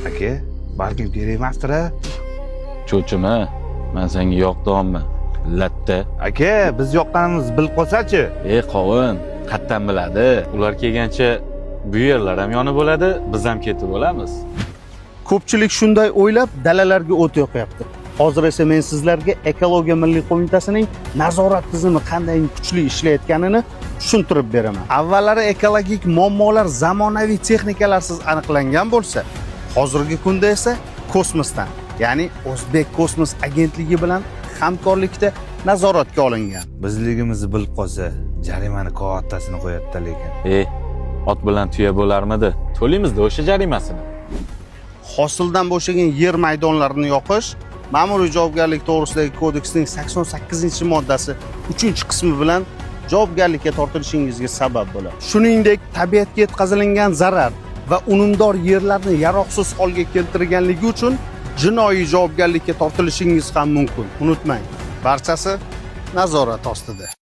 Aka, balkim kerak emasdir-a? Cho'chima, men senga yoqdimmi? Latta. Aka, biz yoqqanimiz bilib qolsa-chi? Qovun, qattan biladi. Ular kelgancha bu yerlar ham yonib bo'ladi, biz ham ketib bo'lamiz. Ko'pchilik shunday o'ylab dalalarga o't yoqyapti. Hozir esa men sizlarga Ekologiya milliy qo'mitasining nazorat tizimi qanday kuchli ishlayotganini tushuntirib beraman. Avvallari ekologik muammolar zamonaviy texnikalarsiz aniqlangan bo'lsa, hozirgi kunda esa kosmosdan, ya'ni O'zbek kosmos agentligi bilan hamkorlikda nazoratga olingan. Bizligimizni bilib qolsa, jarimani kavattasini qo'yadi lekin. Ot bilan tuya bo'larmidi? To'laymizda o'sha jarimasini. Hosildan bo'shagan yer maydonlarini yoqish Ma'muriy javobgarlik to'g'risidagi kodeksning 88-moddasi 3-qismi bilan javobgarlikka tortilishingizga sabab bo'ladi. Shuningdek, tabiatga yetkazilgan zarar va unumdor yerlarni yaroqsiz holga keltirganligi uchun jinoiy javobgarlikka tortilishingiz ham mumkin. Unutmang, barchasi nazorat ostida.